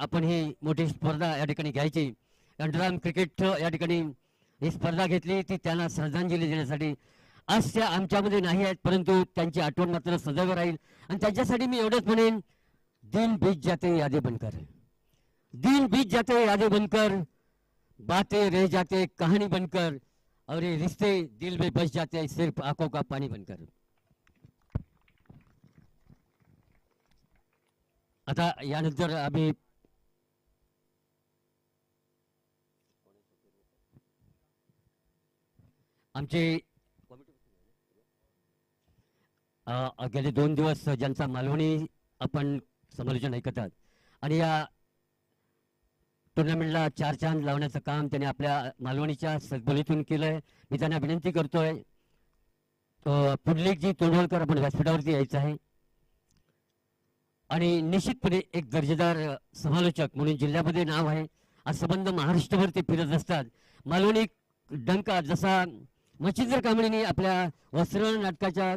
आपण ही मोठी स्पर्धा या ठिकाणी घ्यायची. अंडरआर्म क्रिकेट या ठिकाणी ही स्पर्धा घेतली ती त्यांना श्रद्धांजली देण्यासाठी. आज त्या आमच्यामध्ये नाही आहेत, परंतु त्यांची आठवण मात्र सदैव राहील. आणि त्यांच्यासाठी मी एवढंच म्हणेन, दिन बीत जाते यादें बनकर, दिन बीत जाते यादें बनकर, बातें रह जाते कहानी बनकर, और ये रिश्ते दिल में बस जाते सिर्फ आंखों का पानी बनकर. आता यानंतर आम्ही आमचे गेले 2 दिवस ज्यांचा मालवणी आपण समालोचन ऐकतात आणि या टुर्नामेंटला 4 चांद लावण्याचं काम त्यांनी आपल्या मालवणीच्या सद्बोलीतून केलंय. मी त्यांना विनंती करतोय, पुंडलिकजी तोंडवलकर आपण व्यासपीठावरती यायचं आहे. आणि निश्चितपणे एक दर्जेदार समालोचक म्हणून जिल्ह्यामध्ये नाव आहे. आज संबंध महाराष्ट्रभर ते फिरत असतात. मालवणी डंका जसा मच्छिंद्र कांबळेंनी आपल्या वस्त्र नाटकाच्या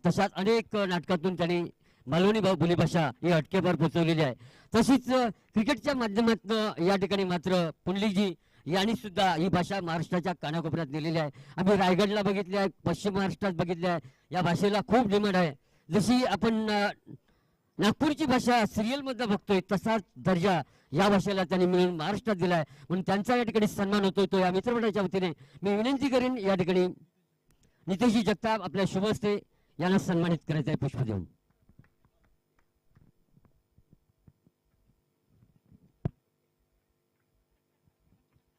तशाच अनेक नाटकातून त्यांनी मालवणी बोलीभाषा ही अटकेवर पोहोचवलेली आहे. तशीच क्रिकेटच्या माध्यमातून या ठिकाणी मात्र पुंडलिकजी यांनी सुद्धा ही भाषा महाराष्ट्राच्या कानाकोपऱ्यात नेलेली आहे. आम्ही रायगडला बघितले आहे, पश्चिम महाराष्ट्रात बघितले आहे. या भाषेला खूप डिमांड आहे. जशी आपण नागपूरची भाषा सिरियलमध्ये बघतोय तसाच दर्जा या भाषेला त्यांनी मिळून महाराष्ट्रात दिलाय. म्हणून त्यांचा या ठिकाणी सन्मान होतोय. तो या मित्रमंडळाच्या वतीने मी विनंती करेन, या ठिकाणी नितेशजी जगताप आपल्या शुभ हस्ते यांना सन्मानित करायचं आहे पुष्प देऊन.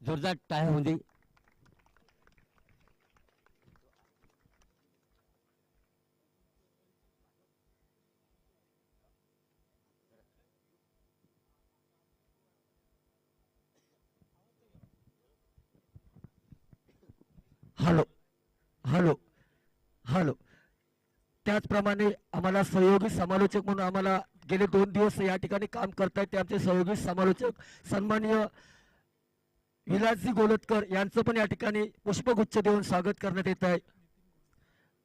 जोरदार टाळ्या होऊन दे. Hello hello hello. त्याचप्रमाणे आम्हाला सहयोगी समालोचक म्हणून आम्हाला गेले 2 दिवस या ठिकाणी काम करतायत ते आमचे सहयोगी समालोचक सन्माननीय विलासजी गोलतकर यांचं पण या ठिकाणी पुष्पगुच्छ देऊन स्वागत करण्यात येत आहे.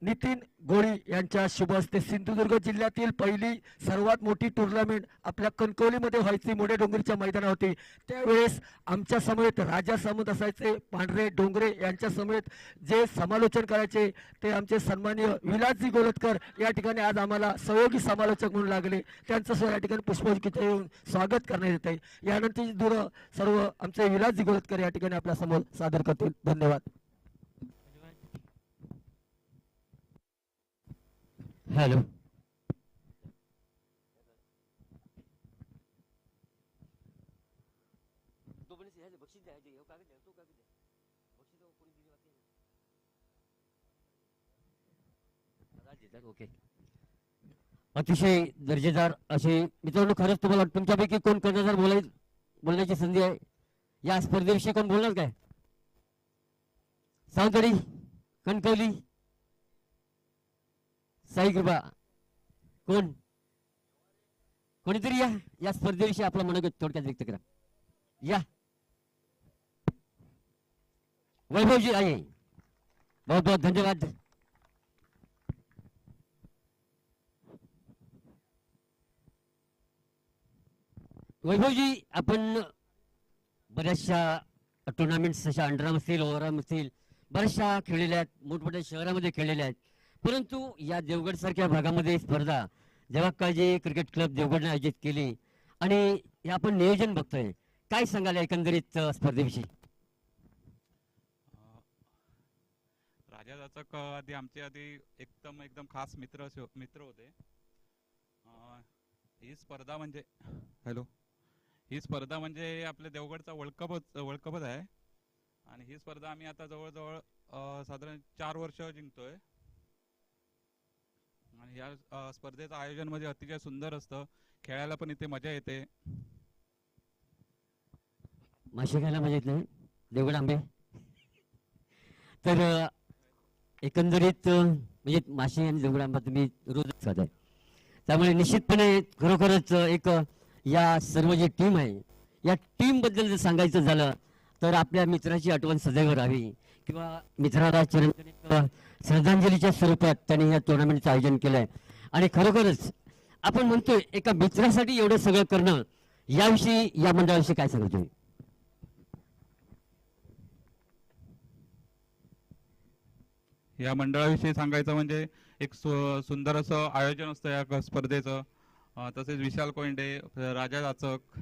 नितीन गोळी यांच्या शुभ हस्ते सिंधुदुर्ग जिल्ह्यातील पहिली सर्वात मोठी टुर्नामेंट आपल्या कणकवलीमध्ये व्हायची मोठ्या डोंगरीच्या मैदानावर होती. त्यावेळेस आमच्या समेत राजा सामंत असायचे, पांढरे डोंगरे यांच्या समेत जे समालोचन करायचे ते आमचे सन्माननीय विलासजी गोलतकर या ठिकाणी आज आम्हाला सहयोगी समालोचक म्हणून लागले. त्यांचं या ठिकाणी पुष्पगुच्छ देऊन स्वागत करण्यात येत आहे. यानंतर दूर सर्व आमचे विलासजी गोलतकर या ठिकाणी आपल्या समोर सादर करतील. धन्यवाद. हॅलो. ओके. अतिशय दर्जेदार असे मित्रांनो, खरंच तुम्हाला तुमच्यापैकी कोण कर्णधार बोलण्याची संधी आहे? या स्पर्धेविषयी कोण बोलणार काय? सावंतवाडी, कणकवली, साई कृपा, कोण कोणीतरी या स्पर्धेविषयी आपला मनोगत थोडक्यात व्यक्त करा. या वैभवजी आहे. बहुत बहुत धन्यवाद. वैभवजी, आपण बऱ्याचशा टुर्नामेंट्स अशा अंडरआर्म असतील, ओव्हरआर्म असतील, बऱ्याचशा खेळलेल्या आहेत, मोठमोठ्या शहरामध्ये खेळलेल्या आहेत. परंतु या देवगड सारख्या भागामध्ये स्पर्धा जेव्हा काळजी क्रिकेट क्लब देवगडने आयोजित केली आणि हे आपण नियोजन बघतोय, काय सांगाल एकंदरीत स्पर्धेविषयी? राजा जाचक आधी आमचे एकदम खास मित्र होते. ही स्पर्धा म्हणजे आपल्या देवगडचा वर्ल्ड कपच आहे. आणि ही स्पर्धा आम्ही आता जवळजवळ साधारण 4 वर्ष जिंकतोय. आणि या स्पर्धेचं आयोजन म्हणजे अतिशय सुंदर असतं. खेळायला पण इथे मजा येते. मासे खायला मजा येत नाही देवगड आंबे. तर एकंदरीत म्हणजे मासे आणि देवगड आंबा तुम्ही रोजच खाताय. त्यामुळे निश्चितपणे खरोखरच एक या सर्व जी टीम आहे या टीम बद्दल जर सांगायचं झालं तर आपल्या मित्राची आठवण सदैव राहावी किंवा मित्राला श्रद्धांजलीच्या स्वरूपात त्यांनी या टुर्नामेंटचं आयोजन केलंय. आणि खरोखरच आपण म्हणतोय एका मित्रासाठी एवढं सगळं करणं याविषयी, या मंडळाविषयी काय सांगाल तुम्ही? या मंडळाविषयी सांगायचं म्हणजे एक सुंदर असं आयोजन असतं या स्पर्धेचं. तसेच विशाल कोयंडे, राजा जाचक,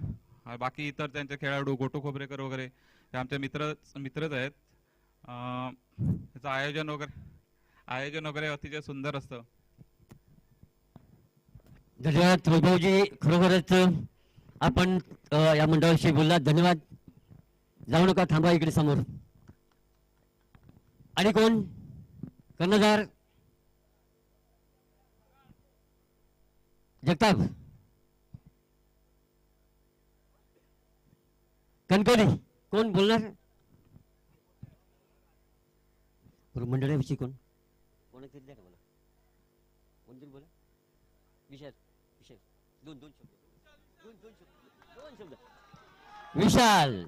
बाकी इतर त्यांचे खेळाडू, गोटू खोबरेकर वगैरे हे आमचे मित्रच आहेत. त्याचं आयोजन वगैरे अतिशय सुंदर असतं. धन्यवाद वैभवजी, खरोखरच आपण या मंडळाविषयी बोललात. धन्यवाद. जाऊ नका, थांबा इकडे समोर. आणि कोण? कर्णधार जगताप, कणकवली, कोण बोलणार? मंडळाविषयी कोण? कोण द्या का मला, कोणतरी बोला. विशाल, विशाल, दोन शब्द. विशाल,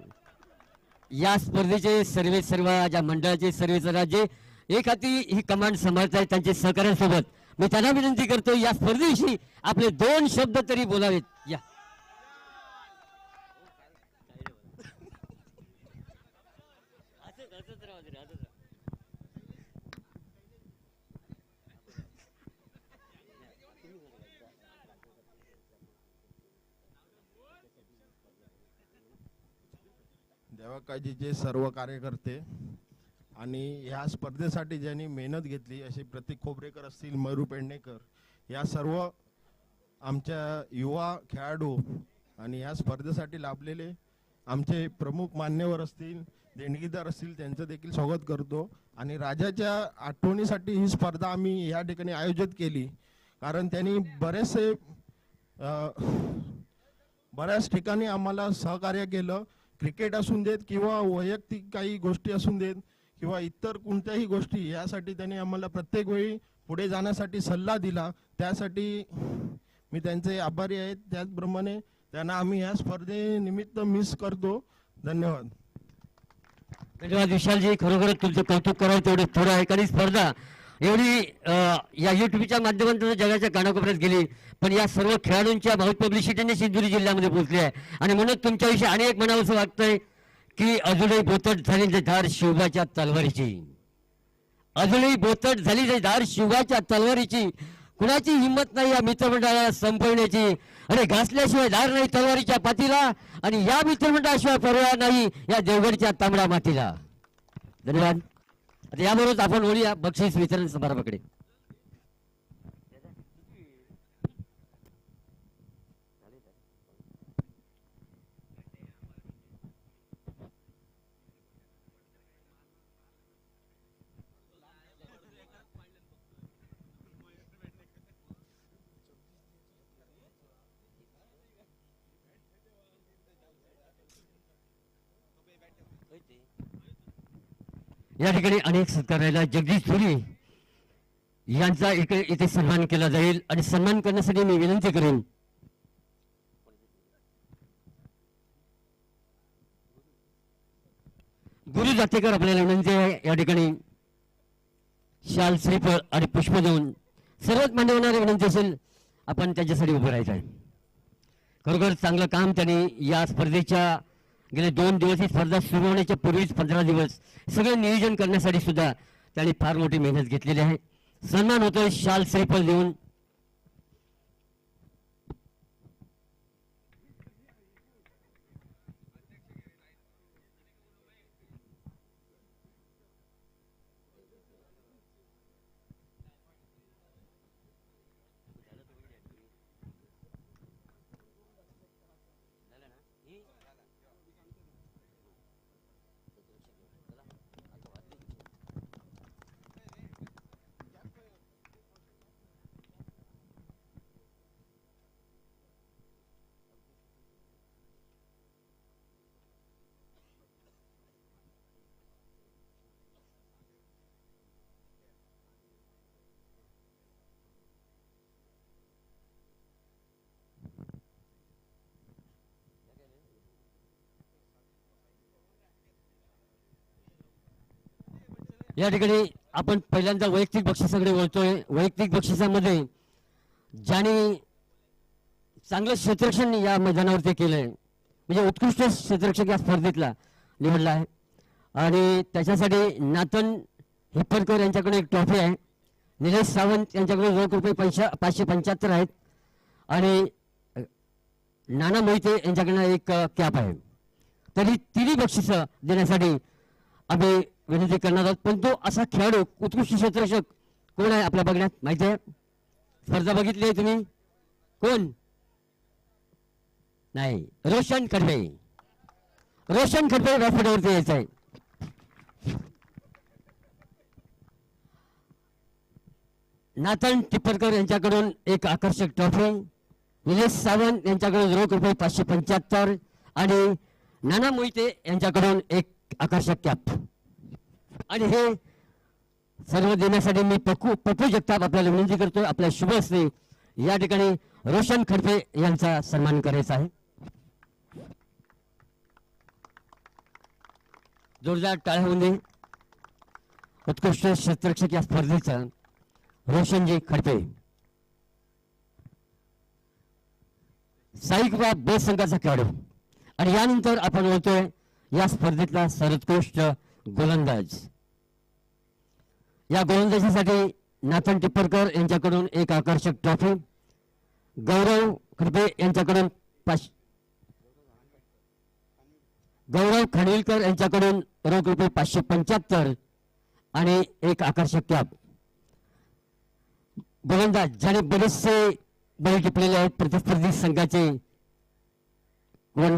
या स्पर्धेचे सर्व ज्या मंडळाचे सर्वेचे राज्य एक हाती ही कमांड सांभाळतायत त्यांचे सहकाऱ्यांसोबत. मी त्यांना विनंती करतो या स्पर्धेविषयी आपले 2 शब्द तरी बोलावेत. या देवाकाजीचे सर्व कार्यकर्ते आणि ह्या स्पर्धेसाठी ज्यांनी मेहनत घेतली असे प्रतीक खोबरेकर असतील, मयूर पेडणेकर, या सर्व आमच्या युवा खेळाडू आणि या स्पर्धेसाठी लाभलेले आमचे प्रमुख मान्यवर असतील, देणगीदार असतील, त्यांचं देखील स्वागत करतो. आणि राजाच्या आठवणीसाठी ही स्पर्धा आम्ही या ठिकाणी आयोजित केली, कारण त्यांनी बऱ्याच ठिकाणी आम्हाला सहकार्य केलं. क्रिकेट असून देत किंवा वैयक्तिक काही गोष्टी असून देत किंवा इतर कोणत्याही गोष्टी, यासाठी त्यांनी आम्हाला प्रत्येक वेळी पुढे जाण्यासाठी सल्ला दिला. त्यासाठी मी त्यांचे आभारी आहेत. त्याचप्रमाणे त्यांना आम्ही या स्पर्धेनिमित्त मिस करतो. धन्यवाद. धन्यवाद विशालजी, खरोखरच तुमचं कौतुक करावं तेवढं थोडं आहे. कारण स्पर्धा एवढी या युट्यूबच्या माध्यमातून जगाच्या कानाकोपऱ्यात गेली, पण या सर्व खेळाडूंच्या बहुत पब्लिसिटीने सिंधुदुर्ग जिल्ह्यामध्ये पोहोचली आहे. आणि म्हणून तुमच्याविषयी अनेक म्हणावंसं वाटतंय की अजूनही बोथट झाली जे धार शिवबाच्या तलवारीची, अजूनही बोथट झाली जे धार शिवबाच्या तलवारीची. कुणाची हिंमत नाही या मित्रमंडळाला संपवण्याची. अरे घासल्याशिवाय धार नाही तलवारीच्या पातीला, आणि या मित्रमंडळाशिवाय पर्याय नाही या देवगडच्या तांबडा मातीला. धन्यवाद. आता याबरोबरच आपण वळूया बक्षीस वितरण समारंभाकडे. या ठिकाणी अनेक सत्कार राहिला. जगदीश पुरी यांचा इथे सन्मान केला जाईल, आणि सन्मान करण्यासाठी मी विनंती करेन गुरु जातेकर, आपल्याला विनंती आहे या ठिकाणी शाल, श्रीफळ आणि पुष्प देऊन सर्वच मान्यवरांना विनंती असेल आपण त्यांच्यासाठी उभं राहायचं आहे. खरोखर चांगलं काम त्यांनी या स्पर्धेच्या गेले 2 दिवस, ही स्पर्धा सुरू होण्याच्या पूर्वीच 15 दिवस सगळं नियोजन करण्यासाठी सुद्धा त्यांनी फार मोठी मेहनत घेतलेली आहे. सन्मान होतोय शाल, श्रीफळ देऊन. या ठिकाणी आपण पहिल्यांदा वैयक्तिक बक्षिसाकडे वळतोय. वैयक्तिक बक्षिसामध्ये ज्यांनी चांगलं क्षेत्ररक्षण या मैदानावरती केलंय, म्हणजे उत्कृष्ट क्षेत्ररक्षक या स्पर्धेतला निवडला आहे. आणि त्याच्यासाठी नातन हिप्परकर यांच्याकडे एक ट्रॉफी आहे, निलेश सावंत यांच्याकडे रोख रुपये 575 आहेत आणि नाना मोहिते यांच्याकडनं एक कॅप आहे. तरी तिन्ही बक्षिसं देण्यासाठी आम्ही विनंती करणार आहोत. पण तो असा खेळाडू उत्कृष्ट क्षेत्ररक्षक कोण आहे आपल्या बघण्यात माहिती आहे? स्पर्धा बघितली आहे तुम्ही? कोण? नाही, रोशन खडपे. रोशन खडपे व्यासपीठावरती यायचं आहे. नाथन टिप्परकर यांच्याकडून एक आकर्षक ट्रॉफी, निलेश सावंत यांच्याकडून रोख रुपये 575 आणि नाना मोहिते यांच्याकडून एक आकर्षक कॅप. आणि हे सर्व देण्यासाठी मी पप्पू जगताप आपल्याला विनंती करतोय, आपल्या शुभ हस्ते या ठिकाणी रोशन खडपे यांचा सन्मान करायचा आहे. जोरदार टाळ्या होऊन दे. उत्कृष्ट क्षेत्ररक्षक या स्पर्धेचा रोशनजी खडपे. साईकृपा ब संघाचा खेळाडू. आणि यानंतर आपण बोलतोय या स्पर्धेतला सर्वोत्कृष्ट गोलंदाज. या गोलंदाजीसाठी नाथन टिप्परकर यांच्याकडून एक आकर्षक ट्रॉफी, गौरव खडपे यांच्याकडून गौरव खानविलकर यांच्याकडून रोख रुपये 575 आणि एक आकर्षक कॅप. गोलंदाज ज्याने बरेचसे बळी टिपलेले आहेत प्रतिस्पर्धी संघाचे, कोण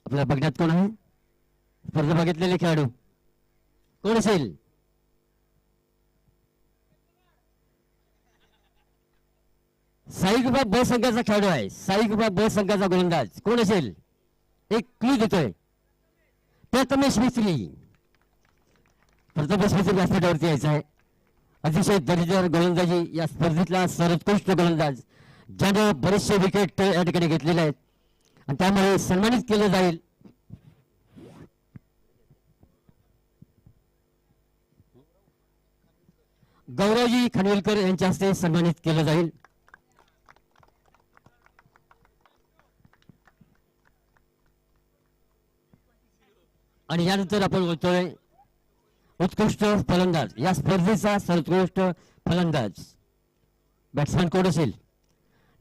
आपल्या बघण्यात कोण आहे? स्पर्धा बघितलेले खेळाडू कोण असेल? साईकृपा ब संघाचा खेळाडू आहे. साईकृपा ब संघाचा गोलंदाज कोण असेल? एक क्लू देतोय, प्रथमेश मिस्त्री. प्रथमेश मिस्त्री व्यासपीठावरती यायचं आहे. अतिशय दर्जेदार गोलंदाजी या स्पर्धेतला सर्वोत्कृष्ट गोलंदाज, ज्याने बरेचसे विकेट या ठिकाणी घेतलेले आहेत आणि त्यामुळे सन्मानित केलं जाईल. गौरवजी खानविलकर यांच्या हस्ते सन्मानित केलं जाईल. आणि यानंतर आपण बोलतोय उत्कृष्ट फलंदाज. या स्पर्धेचा सर्वोत्कृष्ट फलंदाज बॅट्समॅन कोण असेल?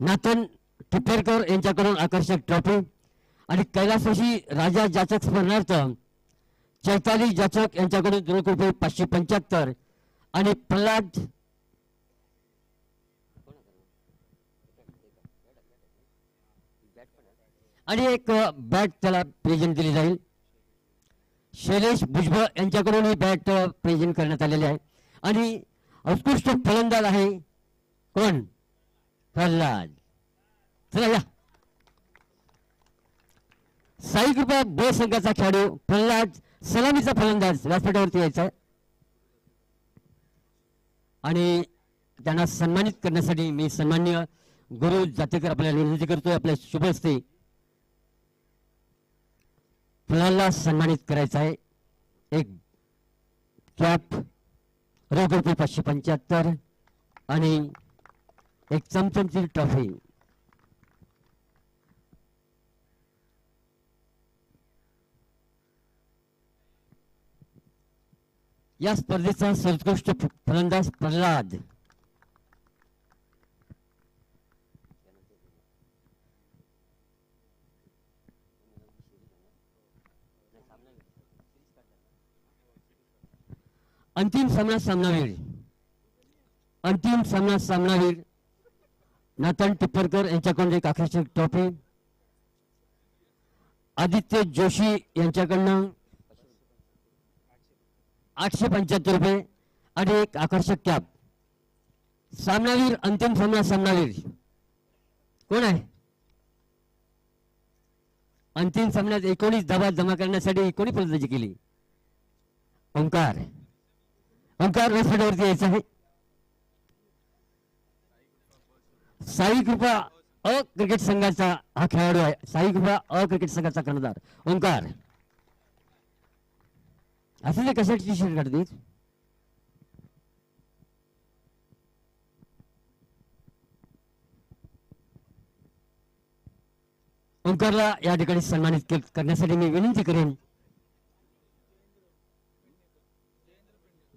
नाथन टिप्परकर यांच्याकडून आकर्षक ट्रॉफी आणि कैलासवासी राजा जाचक स्मरणार्थ चैताली जाचक यांच्याकडून रोख रुपये 575 आणि प्रल्हाद आणि एक बॅट त्याला प्रेझेंट दिली जाईल. शैलेश भुजबळ यांच्याकडून ही बॅट प्रेझेंट करण्यात आलेली आहे. आणि उत्कृष्ट फलंदाज आहे कोण? प्रल्हाद. चला या. साईकृपा ब संघाचा खेळाडू प्रल्हाद सलामीचा फलंदाज व्यासपीठावरती यायचा आहे. आणि त्यांना सन्मानित करण्यासाठी मी सन्माननीय गुरु जातेकर आपल्याला विनंती करतोय, आपल्या शुभ हस्ते प्रल्हादला सन्मानित करायचं आहे. एक कॅप, रोख रुपये 575 आणि एक चमचमची ट्रॉफी. या स्पर्धेचा सर्वोत्कृष्ट फलंदाज प्रल्हाद. अंतिम सामनावीर नाथन टिप्परकर यांच्याकडून एक आकर्षक ट्रॉफी, आदित्य जोशी यांच्याकडनं 875 रुपये आणि एक आकर्षक कॅप. सामनावीर, अंतिम सामनावीर कोण आहे? अंतिम सामन्यात 19 धावा जमा करण्यासाठी कोणी फलंदाजी केली? ओंकार. ओंकार व्यासपीठावरती यायचं आहे. साईकृपा अ क्रिकेट संघाचा हा खेळाडू आहे. साईकृपा अ क्रिकेट संघाचा कर्णधार ओंकार. असं ते कशाची टी शर्ट काढते? ओंकारला या ठिकाणी सन्मानित करण्यासाठी मी विनंती करेन.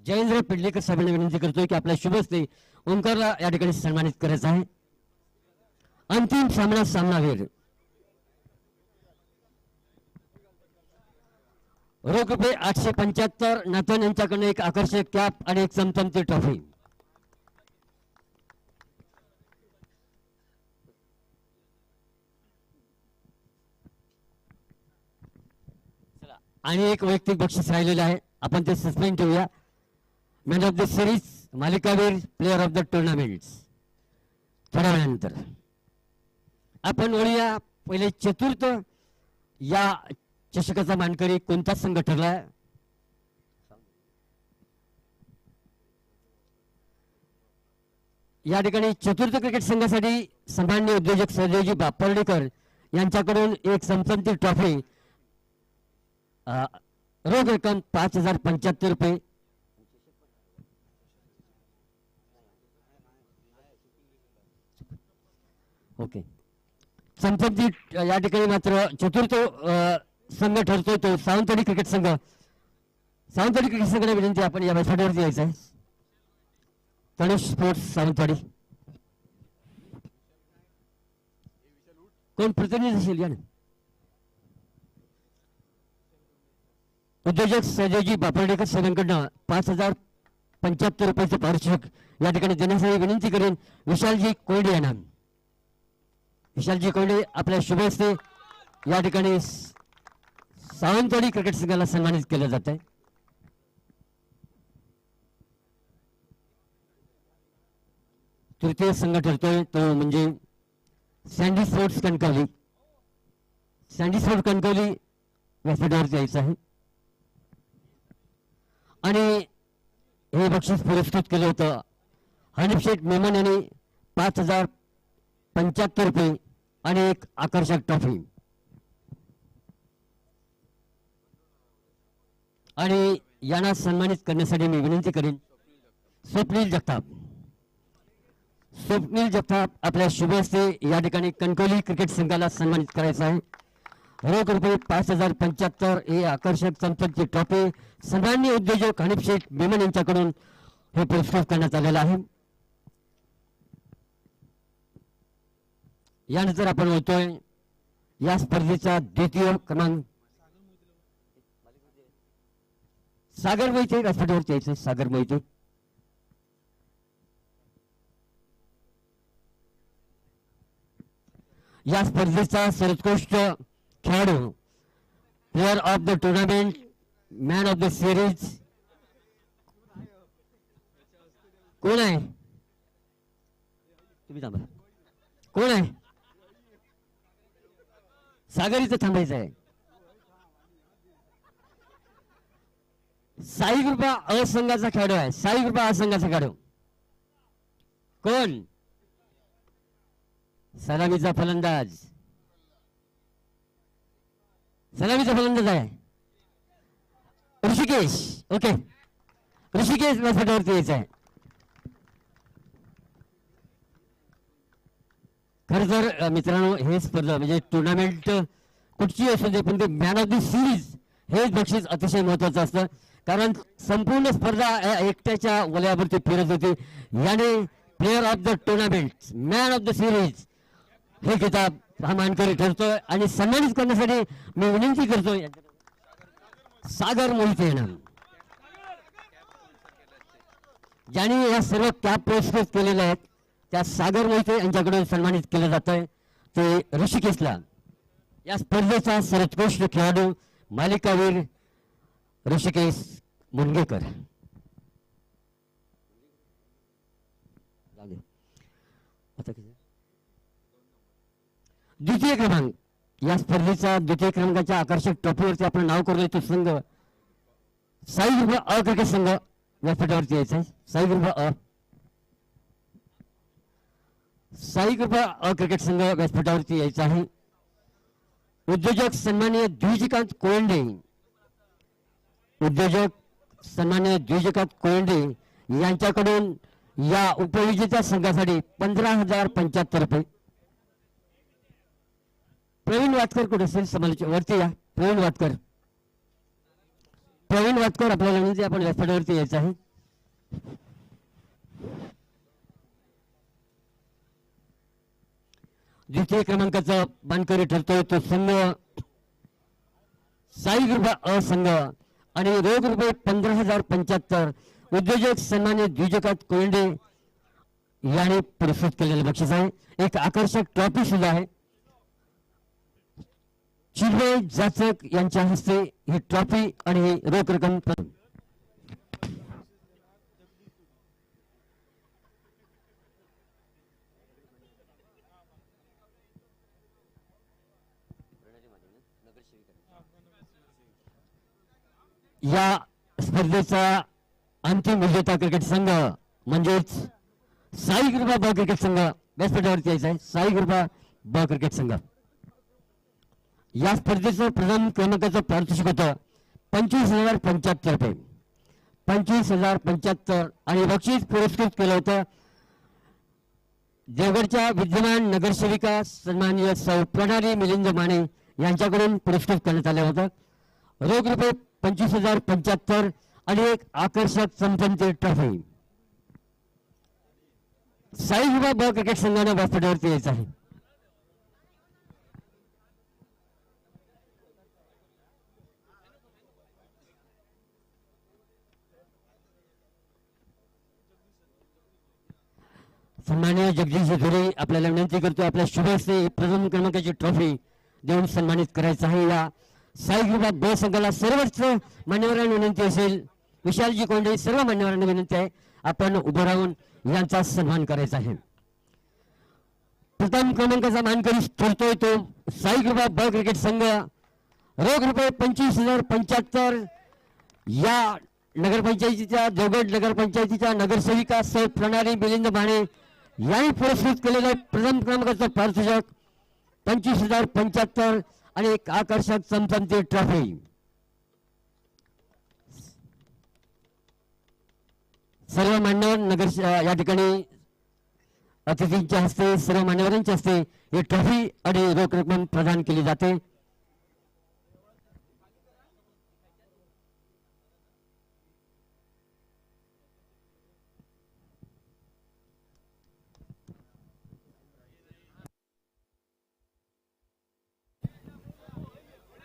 जयेंद्र पेडलेकर साहेबांना विनंती करतोय की आपल्या शुभ हस्ते ओंकारला या ठिकाणी सन्मानित करायचं आहे. अंतिम सामना सामनावीर रोख रुपये 875 नाथन यांच्याकडून एक आकर्षक कॅप आणि एक चमचमती ट्रॉफी. आणि एक वैयक्तिक बक्षीस राहिलेलं आहे, आपण ते सस्पेंड ठेवूया. मॅन ऑफ द सिरीज, मालिकावीर, प्लेअर ऑफ द टुर्नामेंट थोड्या वेळानंतर. आपण वळूया पहिले चतुर्थ या चषकाचा मानकरी कोणता संघ ठरलाय. या ठिकाणी चतुर्थ क्रिकेट संघासाठी सन्माननीय उद्योजक सहदेवजी बापर्डीकर यांच्याकडून एक चमचमती ट्रॉफी, रोख रक्कम 5075 रुपये. ओके, चमचमती या ठिकाणी मात्र चतुर्थ संघ ठरतोय तो सावंतवाडी क्रिकेट संघ. सावंतवाडी क्रिकेट संघाला विनंती, आपण या वेबसाईटवरती यायचं आहे. तनुष स्पोर्ट्स सावंतवाडी. कोण प्रतिनिधी असेल या ना. उद्योजक सहदेवजी बापर्डेकर साहेबांकडनं 5075 रुपयाचं पारितोषिक या ठिकाणी देण्यासाठी विनंती करेन. विशालजी कोयडे यांना. विशालजी कोयडे आपल्या शुभ हस्ते या ठिकाणी सावंतवाडी क्रिकेट संघाला सन्मानित केलं जात आहे. तृतीय संघ ठरतोय तो म्हणजे Sandy sports Kankavli. Sandy sports Kankavli व्यासपीठावरती यायचं आहे. आणि हे बक्षीस पुरस्कृत केलं होतं हनीफ शेठ मेमन यांनी 5075 रुपये आणि एक आकर्षक ट्रॉफी. आणि यांना सन्मानित करण्यासाठी मी विनंती करेन स्वप्नील जगताप. स्वप्नील जगताप आपल्या शुभ हस्ते या ठिकाणी कणकवली क्रिकेट संघाला सन्मानित करायचं आहे. रोख रुपये 5075 हे आकर्षक चमचमची ट्रॉफी सन्माननीय उद्योजक हनीफ शेठ मेमन यांच्याकडून हे पुरस्कृत करण्यात आलेला आहे. यानंतर आपण बोलतोय या स्पर्धेचा द्वितीय क्रमांक सागर मोहिते व्यासपीठावरती यायचं. सागर मोहिते. या स्पर्धेचा सर्वोत्कृष्ट खेळाडू, player of the tournament, man of the series कोण आहे. तुम्ही थांबा. कोण आहे. सागर इथं थांबायचं आहे. साई कृपा अ संघाचा खेळाडू आहे. साई कृपा अ संघाचा खेळाडू कोण. सलामीचा फलंदाज. सलामीचा फलंदाज आहे ऋषिकेश. ओके, ऋषिकेश व्यासपीठावरती यायचं आहे. खरं तर मित्रांनो हे स्पर्धा म्हणजे टुर्नामेंट कुठची असू दे पण ते मॅन ऑफ द सिरीज हेच बक्षीस अतिशय महत्वाचं असतं. कारण संपूर्ण स्पर्धा एकट्याच्या वलयावरती फिरत होती. याने player of the tournament, man of the series हे किताब हा मानकरी ठरतोय. आणि सन्मानित करण्यासाठी मी विनंती करतोय सागर मोहिते यांना, ज्यांनी या सर्व कॅप पुरस्कृत केलेल्या आहेत. त्या सागर मोहिते यांच्याकडून सन्मानित केलं जात आहे ते ऋषिकेशला. या स्पर्धेचा सर्वोत्कृष्ट खेळाडू मालिकावीर ऋषिकेश मुनगेकर. द्वितीय क्रमांक या स्पर्धेचा द्वितीय क्रमांकाच्या आकर्षक ट्रॉफीवरती आपण नाव करतोय तो संघ साई ग्रुप अ क्रिकेट संघ व्यासपीठावरती यायचा आहे. साई ग्रुप अ. साई ग्रुप अ क्रिकेट संघ व्यासपीठावरती यायचा आहे. उद्योजक सन्माननीय द्विजकांत कोयंडे. उद्योजक सन्माननीय द्विजकांत कोयंडे यांच्याकडून या उपविजेत्या संघासाठी 15075 रुपये. प्रवीण वातकर कुठे असेल समालोचक वरती या. प्रवीण वातकर आपल्याला विनंती, आपण व्यासपीठावरती यायचं आहे. द्वितीय क्रमांकाचा मानकरी ठरतोय तो संघ साई कृपा अ संघ आणि रोख रुपये 15,075 उद्योजक सन्मान्य द्विजकात कोयंडे याने पुरस्कृत केलेलं बक्षीस आहे. एक आकर्षक ट्रॉफी सुद्धा आहे. चिन्मय जाचक यांच्या हस्ते ही ट्रॉफी आणि ही रोख रक्कम या स्पर्धेचा अंतिम विजेता क्रिकेट संघ म्हणजेच साई कृपा ब क्रिकेट संघ व्यासपीठावरती यायचा आहे. साई कृपा ब क्रिकेट संघ या स्पर्धेचं प्रथम क्रमांकाचं पारितोषिक होतं 25,075 रुपये. 25,075 आणि बक्षीस पुरस्कृत केलं होतं देवगडच्या विद्यमान नगरसेविका सन्माननीय सौ प्रणाली मिलिंद माने यांच्याकडून पुरस्कृत करण्यात आलं होतं. रोख रुपये 25,075 आणि एक आकर्षक संपन्नते ट्रॉफी. साई कृपा ब क्रिकेट संघाने व्यासपीठावरती यायचं आहे. सन्माननीय जगदीश धुरे आपल्याला विनंती करतो, आपल्या शुभ हस्ते प्रथम क्रमांकाची ट्रॉफी देऊन सन्मानित करायचं आहे. या साई कृपा ब संघाला सर्वच मान्यवरांना विनंती असेल, विशालजी कोंडे सर्व मान्यवरांना विनंती आहे, आपण उभं राहून यांचा सन्मान करायचा आहे. प्रथम क्रमांकाचा मानकरी ठरतोय तो साई कृपा ब क्रिकेट संघ. रोख रुपये 25,075 या नगरपंचायतीच्या देवगड नगरपंचायतीच्या नगरसेविका सौ प्रणाली मिलिंद माने यांनी पुरस्कृत केलेलं प्रथम क्रमांकाचं पारितोषिक 25,075 आणि एक आकर्षक संपन्नते ट्रॉफी. सर्व मान्यवर नगर या ठिकाणी अतिथींच्या हस्ते, सर्व मान्यवरांच्या हस्ते ही ट्रॉफी आणि रोख रक्कम प्रदान केली जाते.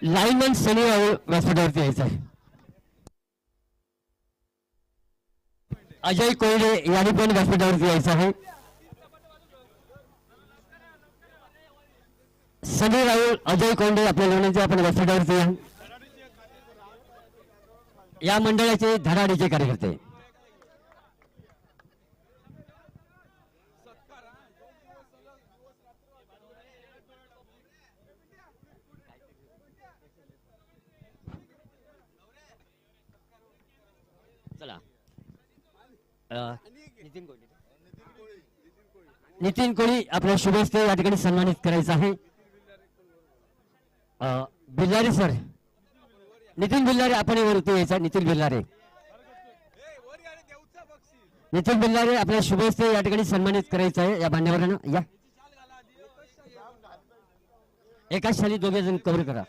लाईनमॅन सनी व्यासपीठावरती यायचं आहे. अजय कोयडे यांनी पण व्यासपीठावरती यायचं आहे. सनी राहुल, अजय कोंडे आपल्याला विनंती, आपण व्यासपीठावरती या. या मंडळाचे धडाडीचे कार्यकर्ते. चला नितीन कोळी आपल्या शुभ हस्ते या ठिकाणी सन्मानित करायचं आहे. बिल्लारे सर, नितीन बिल्लारे आपण वरती यायचा. नितीन बिल्लारे आपल्या शुभ हस्ते या ठिकाणी सन्मानित करायचं आहे या मान्यवरांना. या एकाच शाली दोघे जण कव्हर करा.